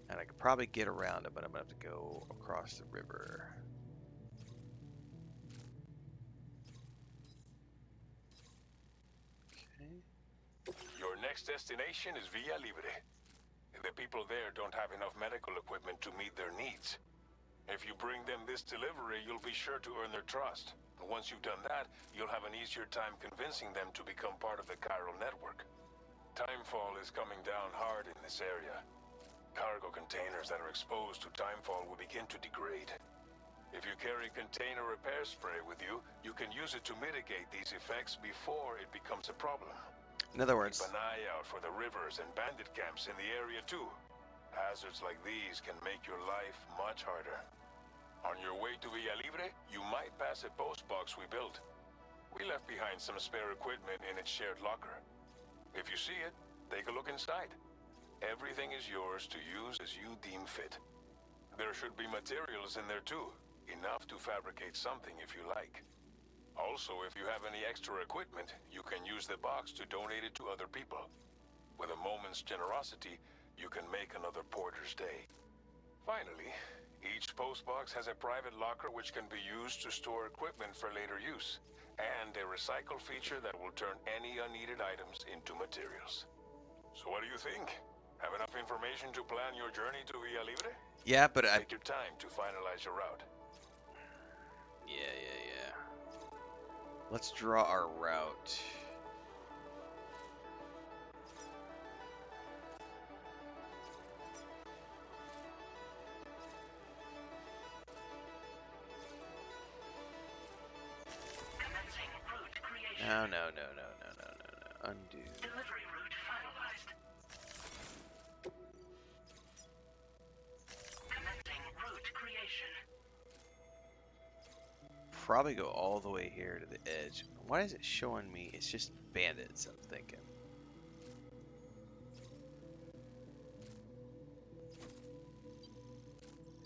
And I could probably get around it, but I'm going to have to go across the river. Okay. Your next destination is Villa Libre. The people there don't have enough medical equipment to meet their needs. If you bring them this delivery, you'll be sure to earn their trust. And once you've done that, you'll have an easier time convincing them to become part of the chiral network. Timefall is coming down hard in this area. Cargo containers that are exposed to timefall will begin to degrade. If you carry container repair spray with you, you can use it to mitigate these effects before it becomes a problem. In other words, Keep an eye out for the rivers and bandit camps in the area too. Hazards like these can make your life much harder. On your way to Villa Libre, you might pass a post box we built. We left behind some spare equipment in its shared locker. If you see it, take a look inside. Everything is yours to use as you deem fit. There should be materials in there too, enough to fabricate something if you like. Also, if you have any extra equipment, you can use the box to donate it to other people. With a moment's generosity, you can make another porter's day. Finally, each postbox has a private locker which can be used to store equipment for later use, and a recycle feature that will turn any unneeded items into materials. So what do you think? Have enough information to plan your journey to Villa Libre? yeah, but Take your time to finalize your route. Yeah. Let's draw our route. Commencing route creation. No. Undo. Delivery route finalized. Commencing route creation. Probably go all the way here to the edge. Why is it showing me? It's just bandits, I'm thinking.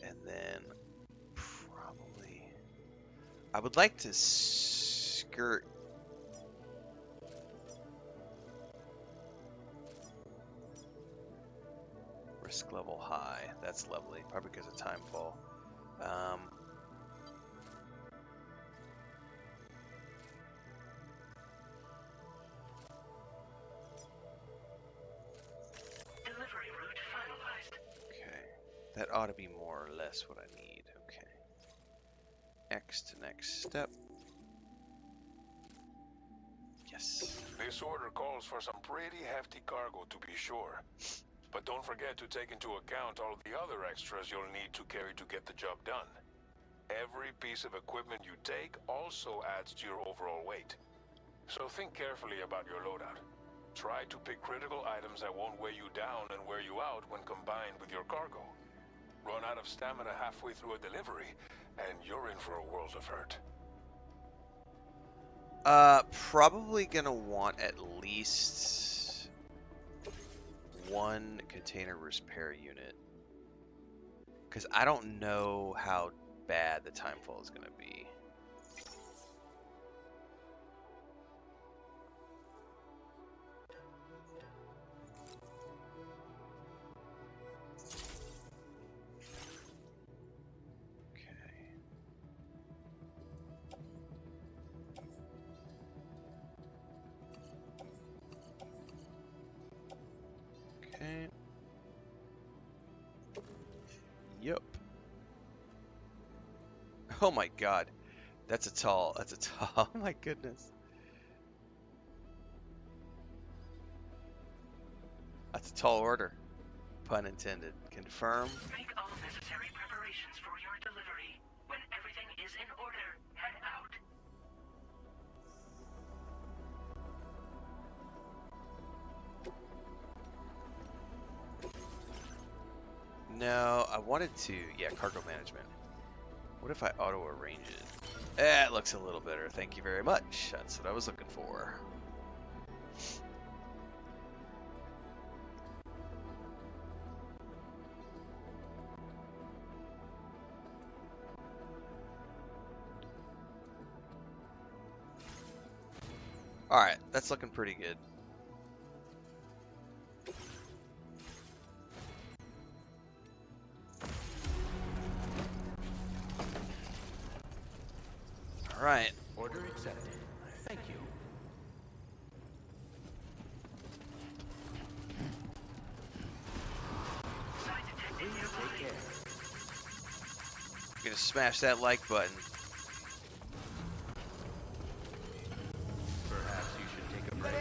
And then probably I would like to skirt risk level high. That's lovely. Probably because of timefall. Delivery route finalized. Okay. That ought to be more or less what I need. Okay. X to next step. Yes. This order calls for some pretty hefty cargo to be sure. But don't forget to take into account all the other extras you'll need to carry to get the job done. Every piece of equipment you take also adds to your overall weight. So think carefully about your loadout. Try to pick critical items that won't weigh you down and wear you out when combined with your cargo. Run out of stamina halfway through a delivery, and you're in for a world of hurt. Probably gonna want at least one container repair unit. Because I don't know how bad the timefall is gonna be. Okay. Yep. Oh my god. That's a tall. Oh my goodness. That's a tall order. Pun intended. Confirm. Make all necessary preparations for your delivery. When everything is in order, head out. No, I wanted to. Yeah, cargo management. What if I auto arrange it? That looks a little better. Thank you very much. That's what I was looking for. Alright, that's looking pretty good. All right. Order accepted. Thank you. Please take care. I'm gonna smash that like button. Perhaps you should take a break.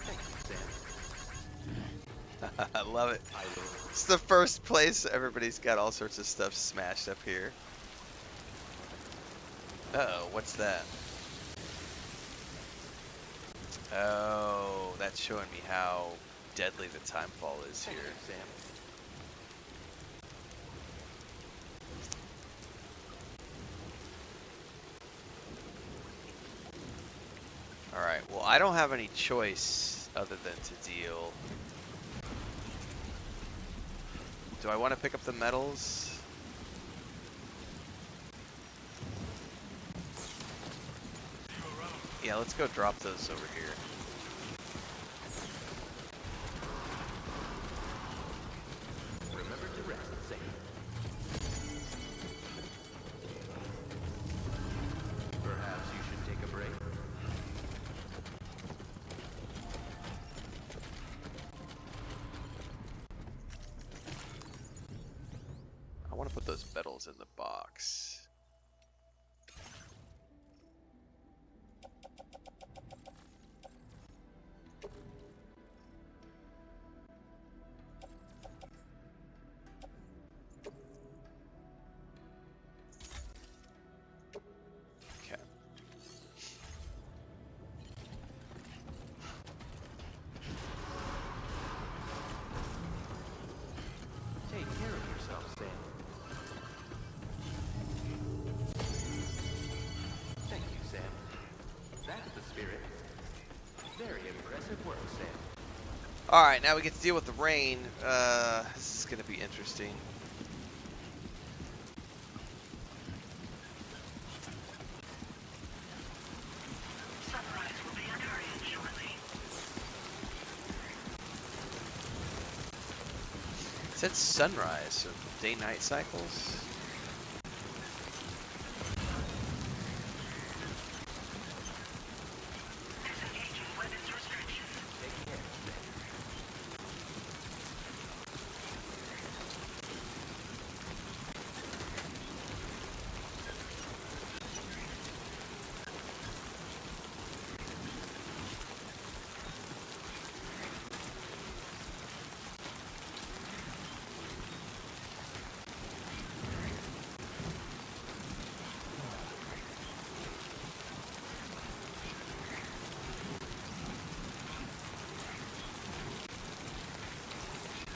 Thank you, Sam. I love it. I will. It's the first place everybody's got all sorts of stuff smashed up here. Uh-oh, what's that? Oh, that's showing me how deadly the time fall is Thank here. you, Sam. Alright, well I don't have any choice other than to deal. Do I want to pick up the metals? Yeah, let's go drop those over here. Remember to rest, Sam. Perhaps you should take a break. I want to put those metals in the box. Okay. Take care of yourself, Sam. Thank you, Sam. That's the spirit. Very impressive work, Sam. Alright, now we get to deal with the rain. This is going to be interesting. Sunrise will be occurring shortly. It said sunrise, so day-night cycles. Disengaging weapons restrictions. Take care, Sam.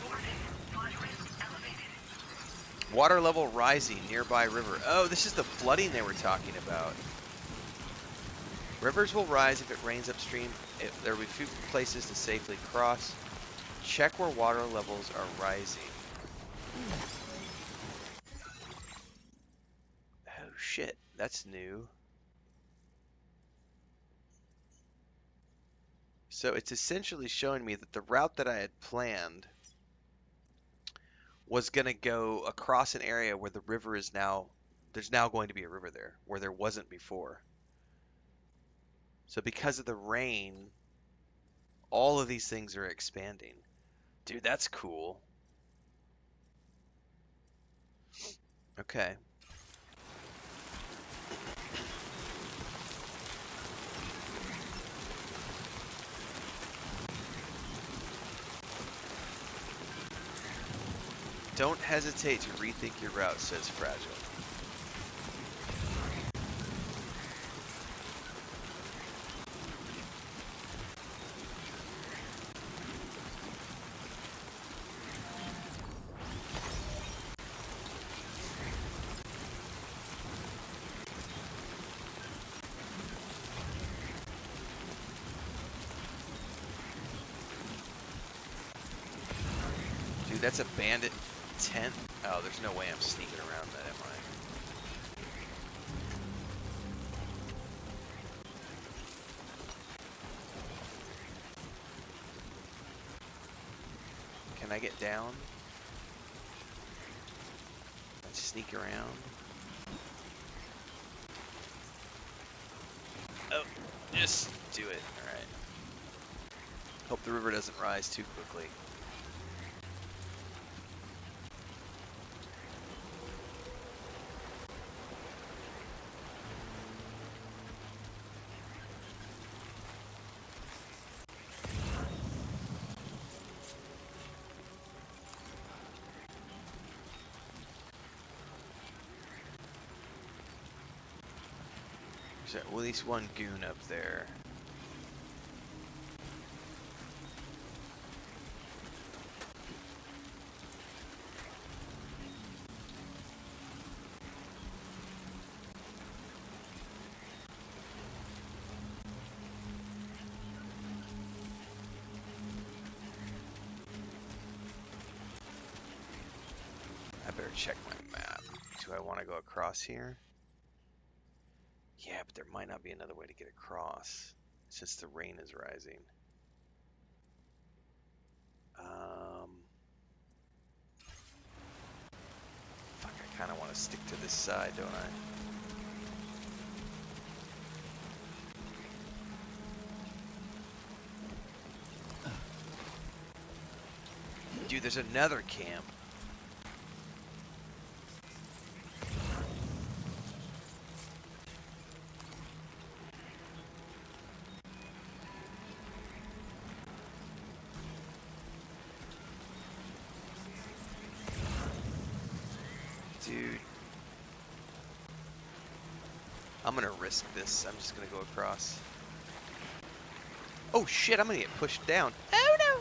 Warning. Flood risk elevated. Water level rising, nearby river. Oh, this is the flooding they were talking about. Rivers will rise if it rains upstream. There will be few places to safely cross. Check where water levels are rising. Oh shit, that's new. So it's essentially showing me that the route that I had planned was going to go across an area where the river is now, there's now going to be a river there, where there wasn't before. So because of the rain, all of these things are expanding. Dude, that's cool. Okay. Don't hesitate to rethink your route, says Fragile. Dude, that's a bandit tent. Oh, there's no way I'm sneaking around that, am I? Can I get down? sneak around. Oh, just do it. All right. Hope the river doesn't rise too quickly. There's at least one goon up there. I better check my map. Do I want to go across here? Yeah, but there might not be another way to get across since the rain is rising. Fuck, I kind of want to stick to this side, don't I? Dude, there's another camp. Dude. I'm gonna risk this. I'm just gonna go across. Oh shit, I'm gonna get pushed down. Oh no!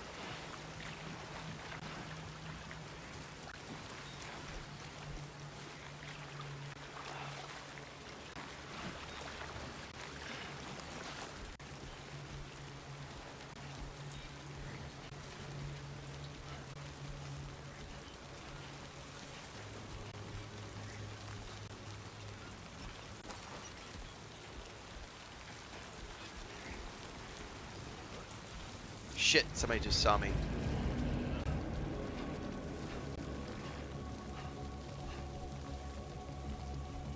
Shit, somebody just saw me.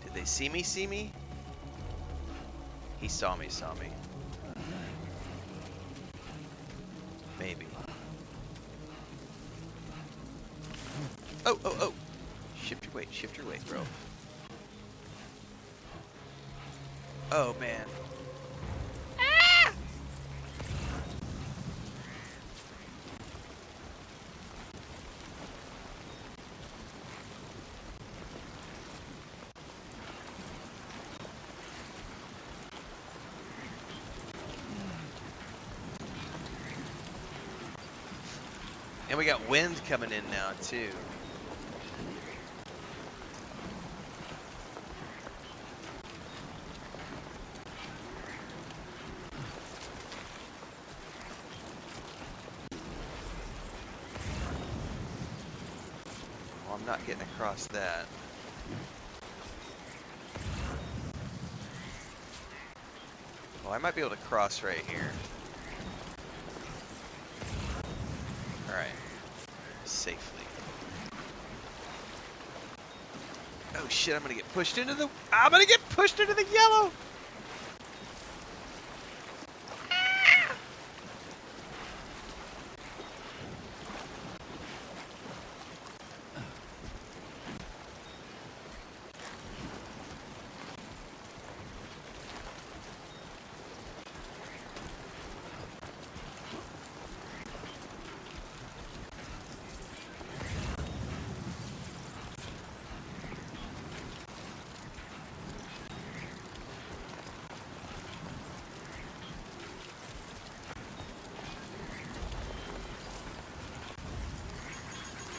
Did they see me? See me? He saw me, saw me. Maybe. Oh, oh, oh! Shift your weight, bro. Oh, man. Ah! And we got wind coming in now, too. Well, I'm not getting across that. Well, I might be able to cross right here. Alright. Safely. Oh shit, I'm gonna get pushed into the... I'm gonna get pushed into the yellow!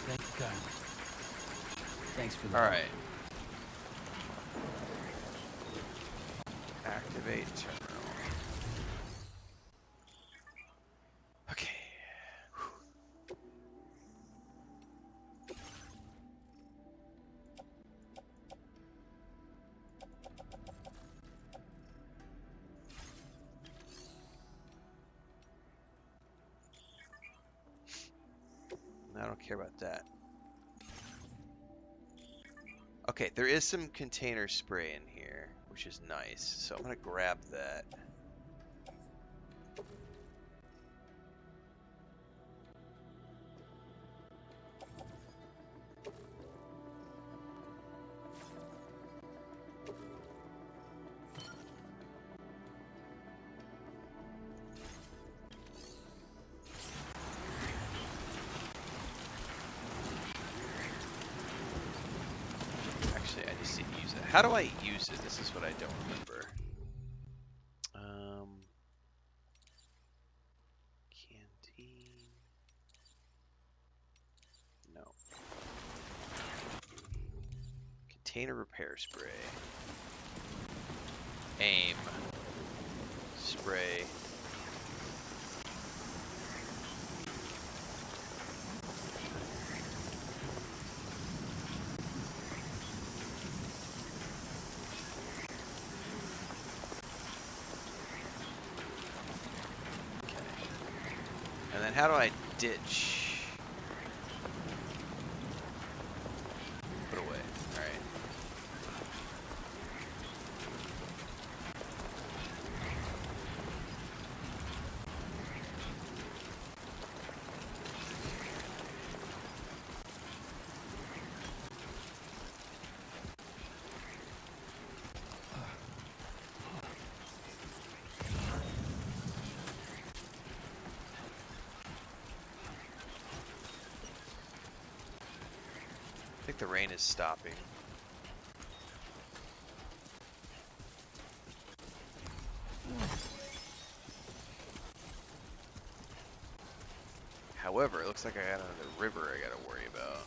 Thank God. Thanks for that. Alright. Activate terminal. Okay. I don't care about that. Okay, there is some container spray in here, which is nice. So I'm gonna grab that. Actually, I just need to use it. How do I use it? This is what I don't remember. Canteen. No. Container repair spray. Aim. Spray. Okay. And then how do I ditch? Put away. Alright. I think the rain is stopping. However, it looks like I got another river I gotta worry about.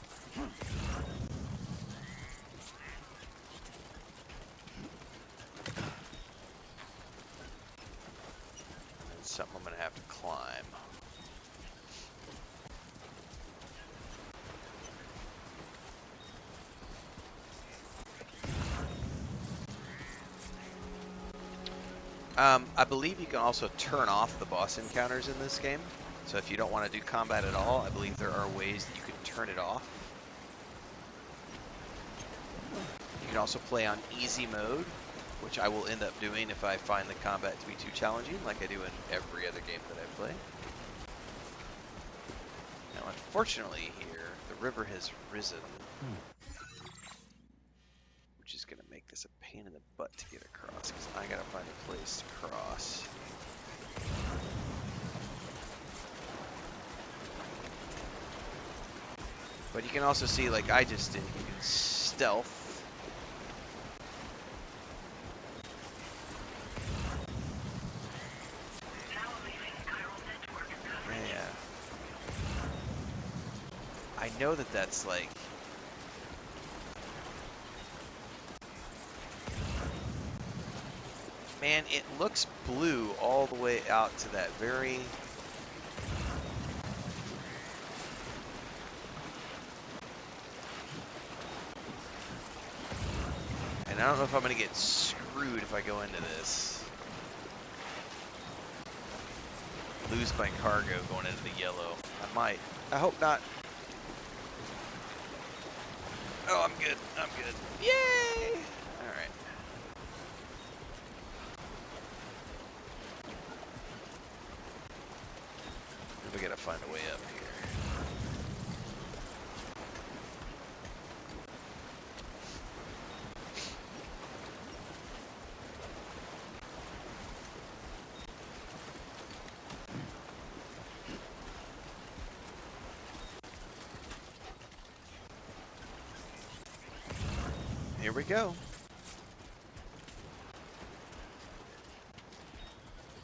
It's something I'm gonna have to climb. I believe you can also turn off the boss encounters in this game. So if you don't want to do combat at all, I believe there are ways that you can turn it off. You can also play on easy mode, which I will end up doing if I find the combat to be too challenging, like I do in every other game that I play. Now, unfortunately here, the river has risen. Which is going to make this a pain in the butt to get across, because I gotta find a place to cross. But you can also see, like I just did, you can stealth. Yeah. I know that that's like... Man, it looks blue all the way out to that very... And I don't know if I'm going to get screwed if I go into this. Lose my cargo going into the yellow. I might. I hope not. Oh, I'm good. I'm good. Yay! Alright. We gotta find a way up here. Here we go.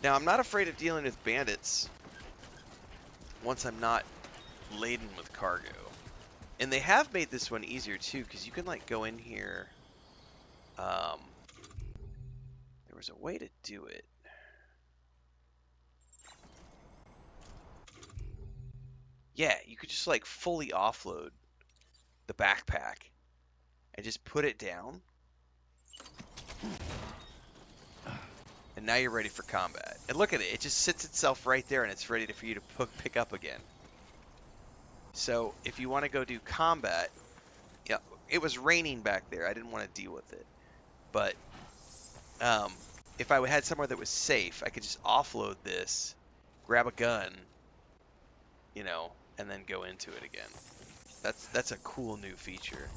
Now, I'm not afraid of dealing with bandits once I'm not laden with cargo. And they have made this one easier too, because you can like go in here. There was a way to do it. Yeah, you could just like fully offload the backpack and just put it down. And now you're ready for combat. And look at it, it just sits itself right there and it's ready for you to pick up again. So if you want to go do combat, yeah, it was raining back there. I didn't want to deal with it. But if I had somewhere that was safe, I could just offload this, grab a gun, you know, and then go into it again. That's a cool new feature.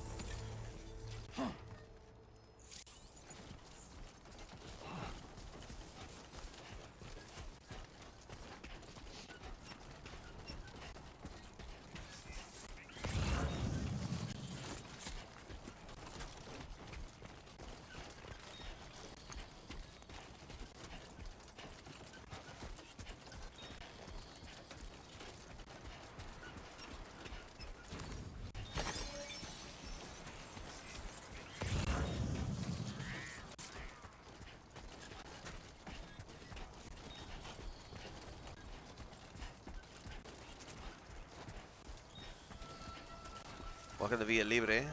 Welcome to Via Libre.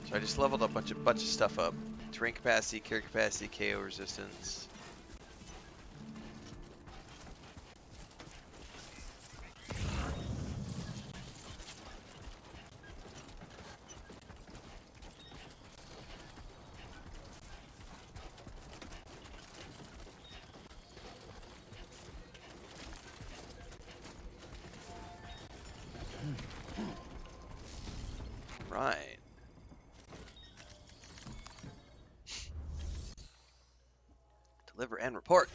So I just leveled a bunch of stuff up. Terrain capacity, carry capacity, KO resistance. Right. Deliver and report.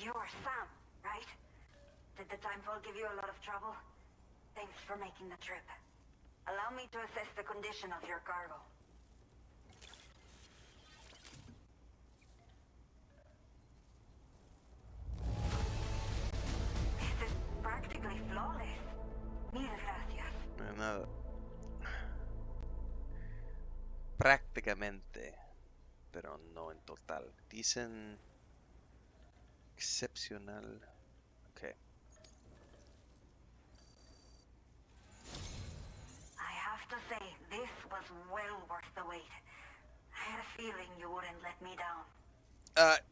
You are Sam, right? Did the timefall give you a lot of trouble? Thanks for making the trip. Allow me to assess the condition of your cargo. This is practically flawless. Mil gracias. No. Prácticamente, pero no en total. Dicen excepcional. Okay. I have to say, this was well worth the wait. I had a feeling you wouldn't let me down.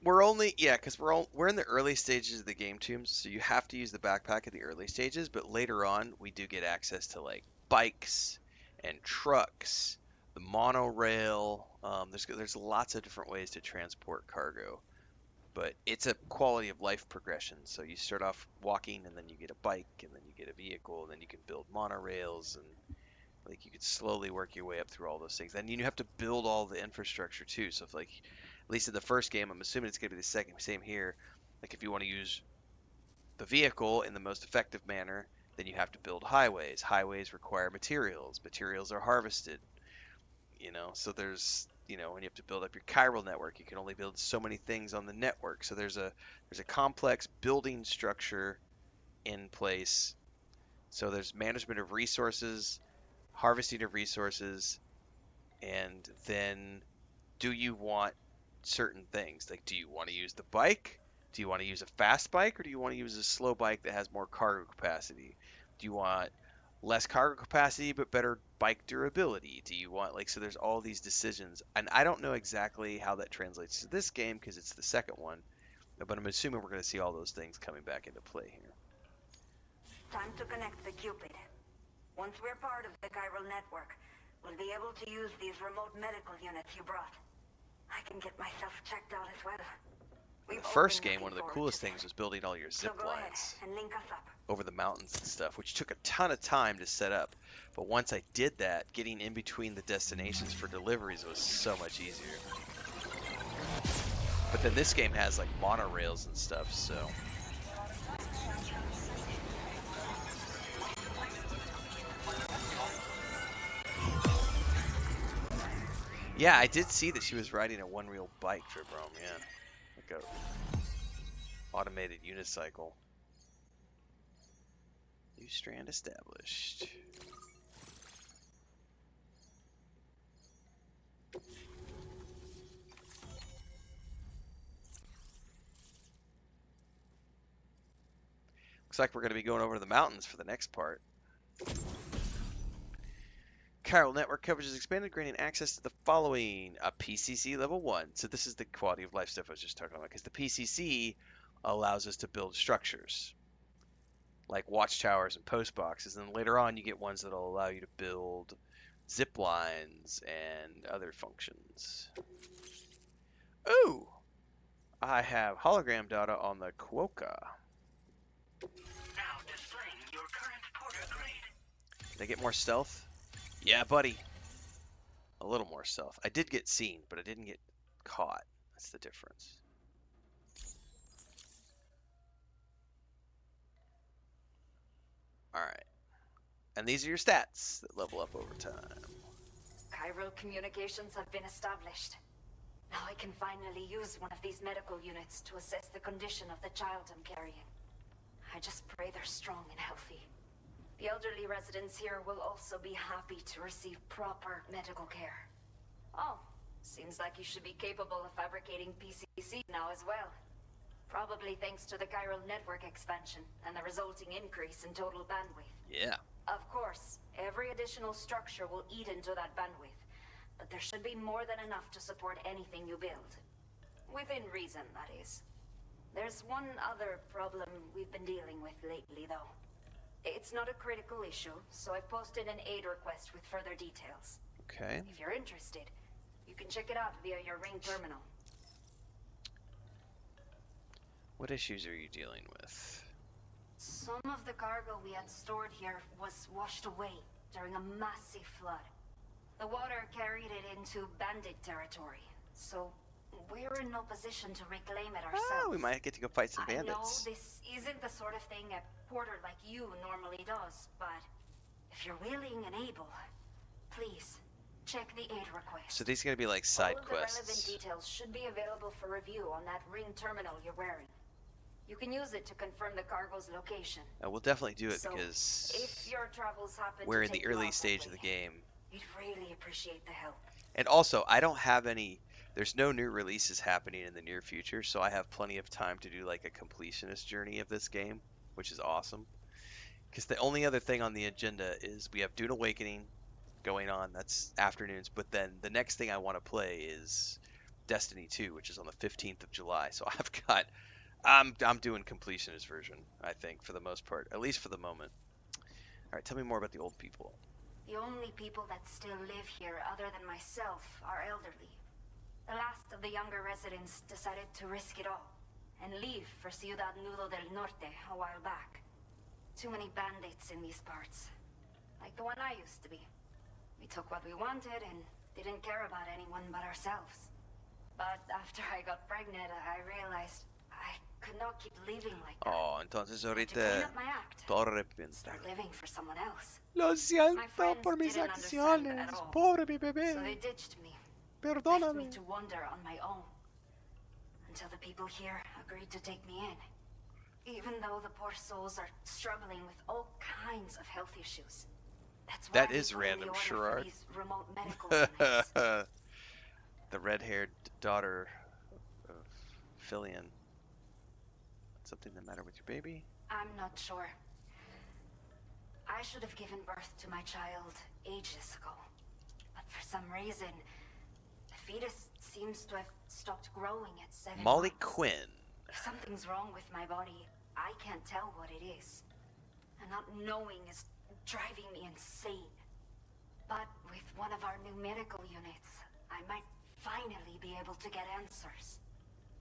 We're only because we're in the early stages of the game, Tombs. So you have to use the backpack at the early stages, but later on we do get access to like bikes and trucks, the monorail. There's lots of different ways to transport cargo, but it's a quality of life progression. So you start off walking, and then you get a bike, and then you get a vehicle, and then you can build monorails, and like you could slowly work your way up through all those things. And you have to build all the infrastructure too. So if like at least in the first game, I'm assuming it's going to be the same here. Like if you want to use the vehicle in the most effective manner, then you have to build highways. Highways require materials. Materials are harvested. So there's when you have to build up your chiral network, you can only build so many things on the network. So there's a complex building structure in place. So there's management of resources, harvesting of resources, and then do you want certain things? Like, do you want to use the bike? Do you want to use a fast bike, or do you want to use a slow bike that has more cargo capacity? Do you want less cargo capacity but better bike durability? Do you want so there's all these decisions, and I don't know exactly how that translates to this game because it's the second one, but I'm assuming we're going to see all those things coming back into play here. Time to connect the Cupid. Once we're part of the chiral network, we'll be able to use these remote medical units you brought. I can get myself checked out as well. In the first game, one of the coolest things was building all your zip lines and link us up. over the mountains and stuff, which took a ton of time to set up. But once I did that, getting in between the destinations for deliveries was so much easier. But then this game has like monorails and stuff, so. Yeah, I did see that she was riding a one-wheel bike, Dribrom, yeah. Like a automated unicycle. New strand established. Looks like we're going to be going over to the mountains for the next part. Chiral network coverage is expanded, granting access to the following. A PCC level 1. So this is the quality of life stuff I was just talking about, because the PCC allows us to build structures like watchtowers and post boxes, and then later on you get ones that will allow you to build zip lines and other functions. Ooh! I have hologram data on the Quokka. Now displaying your current porter grade. Did I get more stealth? Yeah, buddy. A little more stealth. I did get seen, but I didn't get caught. That's the difference. Alright. And these are your stats that level up over time. Chiral communications have been established. Now I can finally use one of these medical units to assess the condition of the child I'm carrying. I just pray they're strong and healthy. The elderly residents here will also be happy to receive proper medical care. Oh, seems like you should be capable of fabricating PCC now as well. Probably thanks to the chiral network expansion and the resulting increase in total bandwidth. Yeah. Of course, every additional structure will eat into that bandwidth, but there should be more than enough to support anything you build. Within reason, that is. There's one other problem we've been dealing with lately, though. It's not a critical issue, so I've posted an aid request with further details. Okay. If you're interested, you can check it out via your ring terminal. What issues are you dealing with? Some of the cargo we had stored here was washed away during a massive flood. The water carried it into bandit territory, so we're in no position to reclaim it ourselves. Oh, we might get to go fight some I know bandits. this isn't the sort of thing a porter like you normally does, but if you're willing and able, please check the aid request. So these are going to be like side All of the relevant quests. details should be available for review on that ring terminal you're wearing. You can use it to confirm the cargo's location. We'll definitely do it So, because if your travels happen we're to in the take you early out that stage of the way, game. we'd really appreciate the help. And also, I don't have any, there's no new releases happening in the near future, so I have plenty of time to do like a completionist journey of this game, which is awesome. Because the only other thing on the agenda is we have Dune Awakening going on, that's afternoons, but then the next thing I want to play is Destiny 2, which is on the 15th of July. So I'm doing completionist version, I think, for the most part, at least for the moment. All right, tell me more about the old people. The only people that still live here other than myself are elderly. The last of the younger residents decided to risk it all and leave for Ciudad Nudo del Norte a while back. Too many bandits in these parts. Like the one I used to be. We took what we wanted and didn't care about anyone but ourselves. But after I got pregnant, I realized I could not keep living like that. Oh, entonces I had to clean ahorita up my act. todo arrepentido. Start living for someone else. Lo siento My friends por mis didn't understand acciones, at all. pobre mi So they bebé, ditched me. Left me perdóname. to wander on my own. Until the people here agreed to take me in. Even though the poor souls are struggling with all kinds of health issues. That's why That we is put in random, the order for Sherrard. these remote medical units. The red-haired daughter of Filion. Something the matter with your baby? I'm not sure. I should have given birth to my child ages ago. But for some reason, the fetus seems to have stopped growing at 7 Molly months. Quinn. If something's wrong with my body, I can't tell what it is. And not knowing is driving me insane. But with one of our new medical units, I might finally be able to get answers.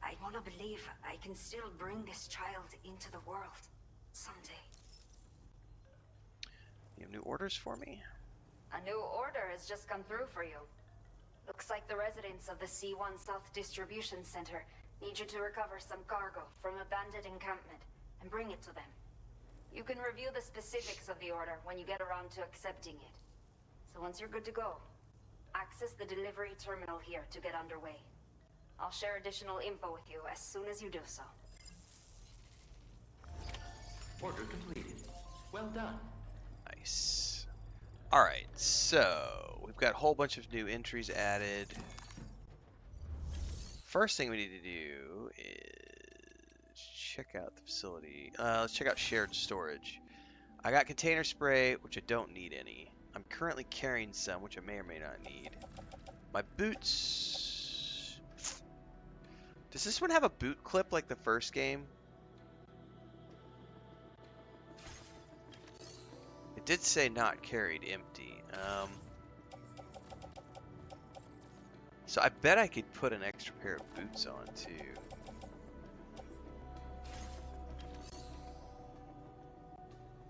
I want to believe I can still bring this child into the world someday. You have new orders for me? A new order has just come through for you. Looks like the residents of the C1 South Distribution Center need you to recover some cargo from a bandit encampment and bring it to them. You can review the specifics of the order when you get around to accepting it. So once you're good to go, access the delivery terminal here to get underway. I'll share additional info with you as soon as you do so. Order completed. Well done. Nice. Alright, so we've got a whole bunch of new entries added. First thing we need to do is check out the facility. Let's check out shared storage. I got container spray, which I don't need any. I'm currently carrying some, which I may or may not need. My boots. Does this one have a boot clip like the first game? It did say not carried, empty. So I bet I could put an extra pair of boots on too.